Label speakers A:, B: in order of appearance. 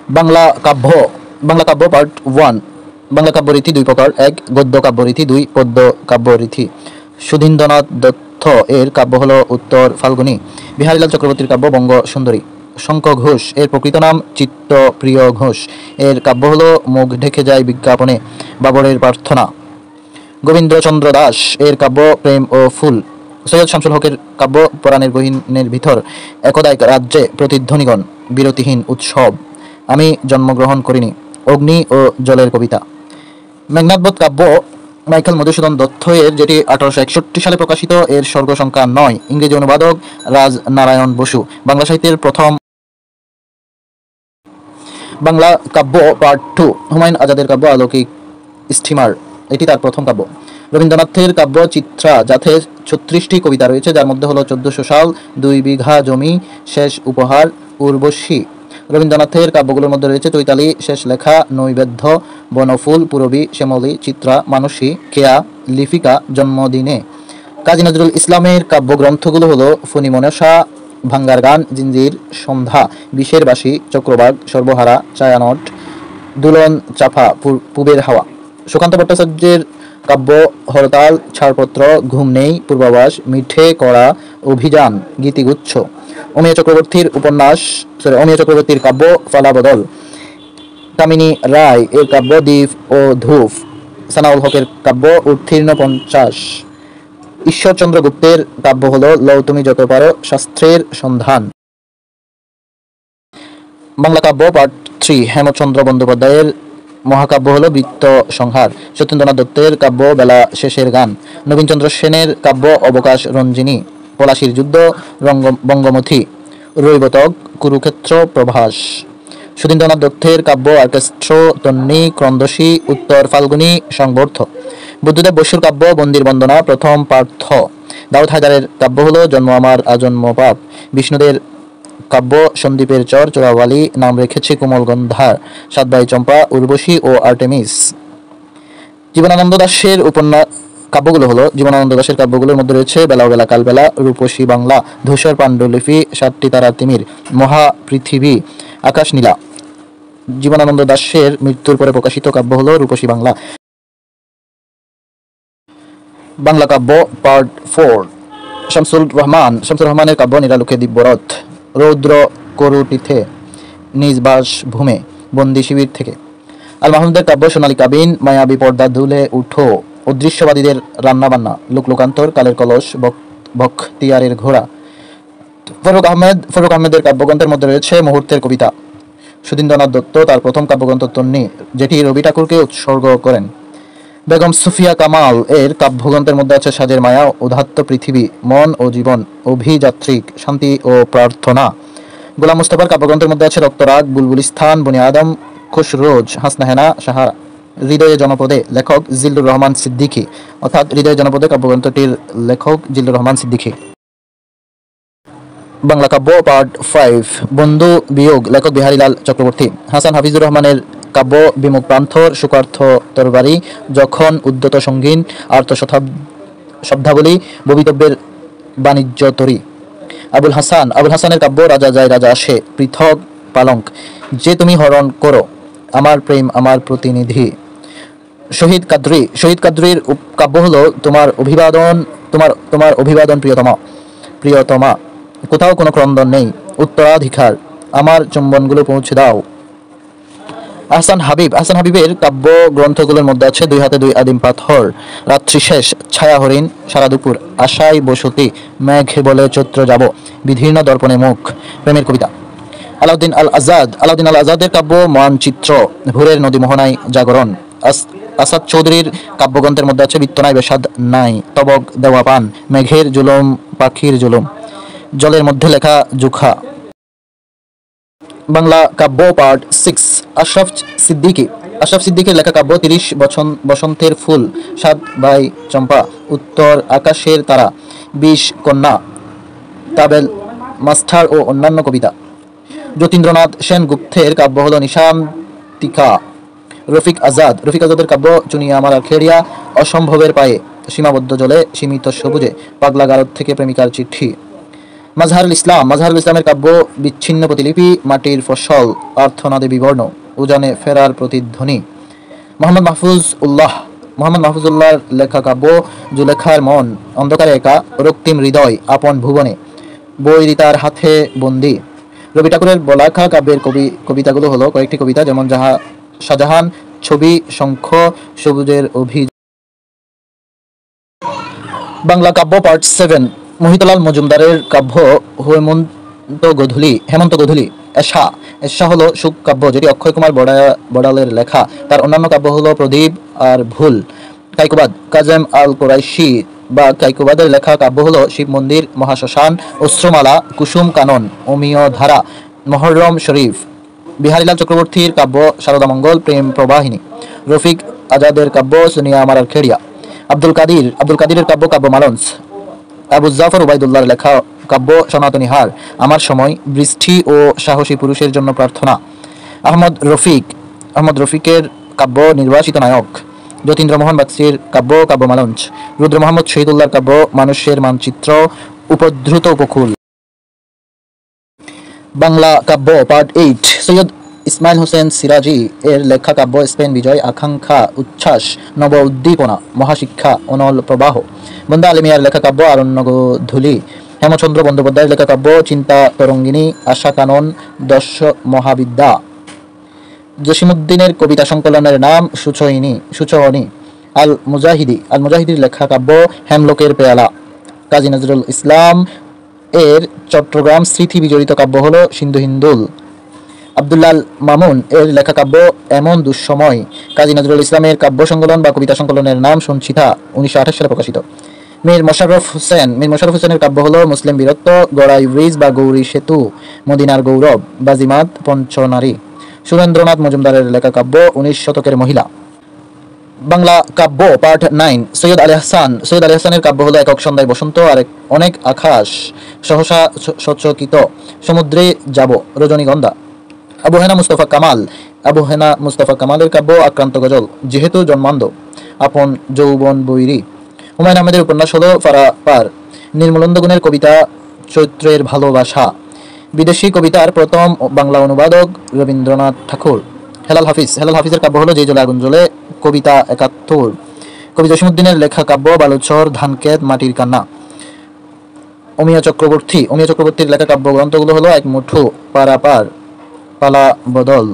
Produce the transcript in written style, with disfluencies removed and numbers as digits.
A: বাংলা কাব্য বাংলা কাব্য part 1। Bangla কাব্যরীতি দুই প্রকার: এক, গদ্য কাব্যরীতি; দুই, পদ্য কাব্যরীতি। সুধীন্দ্রনাথ দত্ত এর কাব্য হল উত্তর ফাল্গুনী। বিহারীলাল চক্রবর্তীর কাব্য বঙ্গ সুন্দরী। শঙ্খ ঘোষ এর প্রকৃত নাম চিত্তপ্রিয় ঘোষ। এর কাব্য হল মুখ ঢেকে যায় বিজ্ঞাপনে, বাবরের প্রার্থনা। গোবিন্দচন্দ্র দাস এর কাব্য প্রেম ও ফুল। সৈয়দ শামসুল হকের কাব্য পরাণের গহীনের ভিতর, একদায়ক রাজ্যে প্রতিধ্বনিগণ, বিরতিহীন উৎসব, আমি জন্মগ্রহণ করিনি, অগ্নি ও জলের কবিতা। মেঘনাদবধ কাব্য মাইকেল মধুসূদন দত্ত এর, যেটি 1861 সালে প্রকাশিত। এর স্বর্গ সংখ্যা 9। ইংরেজি অনুবাদক রাজনারায়ণ বসু। বাংলা সাহিত্যের প্রথম। বাংলা কাব্য পার্ট 2। হুমায়ুন আজাদের কাব্য আলৌকিক স্টিমার, এটি তার প্রথম কাব্য। রবীন্দ্রনাথের কাব্য চিত্রা, যাতে 36টি কবিতা রয়েছে, যার মধ্যে হলো 1400 সাল, 2 বিঘা জমি, শেষ উপহার, উর্বশী। রবীন্দ্রনাথের কাব্যগুলোর মধ্যে রয়েছে চৈতালি, শেষ লেখা, নৈবেদ্য, বনফুল, পূরবী, শ্যামলী, চিত্রা, মানসী, কেয়া, লিপিকা, জন্মদিনে। কাজী নজরুল ইসলামের কাব্যগ্রন্থগুলো হলো ফণিমনসা, ভাঙ্গার গান, জিঞ্জির, সন্ধ্যা, বিষের বাসি, চক্রবাক, সর্বহারা, ছায়ানট, দুলন চাপা, পূবের হাওয়া। সুকান্ত ভট্টাচার্যের কাব্য হরতাল, ছাড়পত্র, ঘুম নেই, পূর্বাভাস, মিঠে করা, অভিযান, গীতিগুচ্ছ। অমিয় চক্রবর্তীর কাব্য ফালাবদল। কামিনী রায় এর কাব্য দ্বীপ ও ধূপ। সানাউল হকের কাব্য উত্তীর্ণ 50। ঈশ্বরচন্দ্র গুপ্তের কাব্য হল লও তুমি যত পারো, শাস্ত্রের সন্ধান। বাংলা কাব্য পার্ট 3। হেমচন্দ্র বন্দ্যোপাধ্যায়ের মহাকাব্য হল বৃত্ত সংহার। সত্যেন্দ্রনাথ দত্তের কাব্য বেলা শেষের গান। নবীনচন্দ্র সেনের কাব্য অবকাশ রঞ্জিনী। পলাশীর যুদ্ধ, বঙ্গমথী, রৈবতক, কুরুক্ষেত্র, প্রভাস। সুধীন্দ্রনাথ দত্তের কাব্য অর্কেস্ট্র, তন্নী, ক্রন্দশী, উত্তর ফাল্গুনী, সংবর্ধ। বুদ্ধদেব বসুর কাব্য বন্দির বন্দনা, প্রথম পার্থ। দাউদ হায়দারের কাব্য হল জন্ম আমার আজন্ম পাপ। বিষ্ণুদের কাব্য সন্দীপের চর, চোরাওয়ালি, নাম রেখেছে কোমল গন্ধার, সাতবাই চম্পা, উর্বশী ও আর্টেমিস। জীবনানন্দ দাশের কাব্যগুলো হলো, জীবনানন্দ দাশের কাব্যগুলোর মধ্যে রয়েছে বেলা ও বেলা, কালবেলা, রূপসী বাংলা, ধূসর পাণ্ডুলিপি, 7টি তারা তিমির, মহাপৃথিবী, আকাশ নীলা। জীবনানন্দ দাশের মৃত্যুর পরে প্রকাশিত কাব্য হলো রূপসী বাংলা। বাংলা কাব্য পার্ট 4। শামসুর রহমানের কাব্য নিরালোকে দিব্যরথ। রৌদ্র করুটিতে, নিজ বাস ভূমে, বন্দি শিবির থেকে। আল মাহমুদের কাব্য সোনালী কাবিন, মায়াবী পর্দা দুলে উঠো, অদৃশ্যবাদীদের রান্নাবান্না, লোকলোকান্তর, কালের কলস, বখতিয়ারের ঘোড়া। ফরুক আহমেদের কাব্যগ্রন্থের মধ্যে রয়েছে মুহূর্তের কবিতা। সুধীন্দ্রনাথ দত্ত তার প্রথম কাব্যগ্রন্থ তন্নী, যেটি রবি ঠাকুরকে উৎসর্গ করেন। বেগম সুফিয়া কামাল এর কাব্যগ্রন্থের মধ্যে আছে সাজের মায়া, উদাত্ত পৃথিবী, মন ও জীবন, অভিযাত্রিক, শান্তি ও প্রার্থনা। গোলাম মুস্তাফার কাব্যগ্রন্থের মধ্যে আছে রক্তরাগ, বুলবুলিস্তান, বনি আদম, খুশরোজ, হাসনা হেনা, সাহারা। হৃদয়ে জনপদে, লেখক জিল্লুর রহমান সিদ্দিকী, অর্থাৎ হৃদয়ে জনপদে কাব্যগ্রন্থটির লেখক জিল্লুর রহমান সিদ্দিকী। বাংলা কাব্য পার্ট 5। বন্ধু বিয়োগ, লেখক বিহারীলাল চক্রবর্তী। হাসান হাফিজুর রহমানের কাব্য বিমুখ প্রান্তর, শুকার্থ তরবারি, যখন, উদ্যত সঙ্গীন, আর্ত শব্দাবলী, ভবিতব্যের বাণিজ্য তরী। আবুল হাসানের কাব্য রাজা যায় রাজা আসে, পৃথক পালঙ্ক, যে তুমি হরণ করো, আমার প্রেম আমার প্রতিনিধি। শহীদ কাদরির কাব্য হলো তোমার অভিবাদন প্রিয়তমা, কোথাও কোনো ক্রন্দন নেই, উত্তরাধিকার, আমার চুম্বনগুলো পৌঁছে দাও। আহসান হাবিবের কাব্য গ্রন্থগুলোর মধ্যে আছে 2 হাতে 2 আদিম পাথর, রাত্রি শেষ, ছায়া হরিণ, সারা দুপুর, আশায় বসতি, মেঘ বলে চৈত্র যাব, বিধীর্ণ দর্পণে মুখ, প্রেমের কবিতা। আলাউদ্দিন আল আজাদের কাব্য মানচিত্র, ভোরের নদী মোহনায় জাগরণ। আসাদ চৌধুরীর কাব্যগ্রন্থের মধ্যে আছে বৃত্ত নাই বেসাদ নাই, তবক দেওয়া পান, মেঘের জুলুম, পাখির জুলুম, জলের মধ্যে লেখা জুখা। বাংলা কাব্য পার্ট 6। আশরাফ সিদ্দিকীর লেখা কাব্য 30 বসন্তের ফুল, 7 বাই চম্পা, উত্তর আকাশের তারা, 20 কন্যা, তাবেল মাস্টার ও অন্যান্য কবিতা। যতীন্দ্রনাথ সেনগুপ্তের কাব্য হল নিশান্তিকা। রফিক আজাদের কাব্য চুনিয়া আমার খেড়িয়া, অসম্ভবের পায়ে, সীমাবদ্ধ জলে, সীমিত সবুজে, পাগলা গারদ থেকে প্রেমিকার চিঠি। মাজহারুল ইসলাম, মাজহারুল ইসলামের কাব্য বিচ্ছিন্ন প্রতিলিপি, মাটির ফসল, আর্তনাদে বিবর্ণ, উজানে ফেরার প্রতিধ্বনি। মোহাম্মদ মাহফুজ উল্লাহ, মোহাম্মদ মাহফুজুল্লাহর লেখা কাব্য জুলেখার মন, অন্ধকারে একা, রক্তিম হৃদয়, আপন ভুবনে, বৈরিতার হাতে বন্দি। রবি ঠাকুরের বলাখা কাব্যের কবিতাগুলো হলো কয়েকটি কবিতা, যেমন শাহজাহান, ছবি, শঙ্খ, সবুজের অভি। বাংলা কাব্য পার্ট 7, মহিতলাল মজুমদারের কাব্য হেমন্ত গোধূলি। এশা, এশা হলো সুখ কাব্য, যেটি অক্ষয় কুমার বড়ালের লেখা। তার অন্যান্য কাব্য হলো প্রদীপ আর ভুল। কাইকুবাদ, কাজেম আল কোরাইশি বা কাইকুবাদের লেখা কাব্য হলো শিব মন্দির, মহাশ্মশান, অশ্রুমালা, কুসুম কানন, অমীয় ধারা, মহররম শরীফ। বিহারীলাল চক্রবর্তীর কাব্য শারদামঙ্গল, প্রেম প্রবাহিনী। রফিক আজাদের কাব্য সুনিয়া মারার খেড়িয়া। আব্দুল কাদিরের কাব্য কাব্যমালঞ্চ। আবু জাফর উবাইদুল্লাহর লেখা কাব্য সনাতনী হার, আমার সময়, বৃষ্টি ও সাহসী পুরুষের জন্য প্রার্থনা। আহমদ রফিকের কাব্য নির্বাসিত নায়ক। যতীন্দ্রমোহন বাগচির কাব্য কাব্যমালঞ্চ। রুদ্র মোহাম্মদ শহীদুল্লাহর কাব্য মানুষের মানচিত্র, উপদ্রুত উপকূল। বাংলা কাব্য পার্ট 8, সৈয়দ ইসমাইল হোসেন সিরাজি এর লেখা কাব্য স্পেন বিজয়, আকাঙ্ক্ষা, উচ্ছ্বাস, নব উদ্দীপনা, মহাশিক্ষা, অনল প্রবাহ। বন্দা আলিমিয়ার লেখা কাব্য আরণ্যগোধূলি। হেমচন্দ্র বন্দ্যোপাধ্যায়ের লেখা কাব্য চিন্তা তরঙ্গিনী, আশা কানন, দশ মহাবিদ্যা। জসিমউদ্দিনের কবিতা সংকলনের নাম সুচয়নী। আল মুজাহিদির লেখা কাব্য হেমলোকের পেয়ালা। কাজী নজরুল ইসলাম এর চট্টগ্রাম স্মৃতি বিজড়িত কাব্য হল সিন্ধু হিন্দুল। আব্দুল্লাল মামুন এর লেখা কাব্য এমন দুঃসময়। কাজী নজরুল ইসলামের কাব্য সংকলন বা কবিতা সংকলনের নাম সঞ্চিতা, 1928 সালে প্রকাশিত। মীর মোশাররফ হোসেনের কাব্য হল মুসলিম বীরত্ব, গড়াই ব্রিজ বা গৌরী সেতু, মদিনার গৌরব, বাজিমাত, পঞ্চনারী। সুরেন্দ্রনাথ মজুমদারের লেখা কাব্য 19 শতকের মহিলা। বাংলা কাব্য পার্ট 9, সৈয়দ আলী হাসানের কাব্য হলো একক সন্ধ্যায় বসন্ত আর অনেক আকাশ, সহসা সচকিত, সমুদ্রে যাব, রজনীগন্ধা। আবু হেনা মুস্তফা কামালের কাব্য আক্রান্ত গজল, যেহেতু জন্মান্ধ, আপন যৌবন বৈরী। হুমায়ুন আহমেদের উপন্যাস হলো পারাপার। নির্মলেন্দু গুণের কবিতা চৈত্রের ভালোবাসা। বিদেশি কবিতার প্রথম বাংলা অনুবাদক রবীন্দ্রনাথ ঠাকুর। হেলাল হাফিজের কাব্য হলো যে জলে আগুন জ্বলে, কবিতা 71। কবি জসিমউদ্দিনের লেখা কাব্য বালুচর, ধানক্ষেত, মাটির কান্না। অমিয় চক্রবর্তীর লেখা কাব্য গ্রন্থগুলো হলো এক মুঠো, পারাপার, পালা বদল।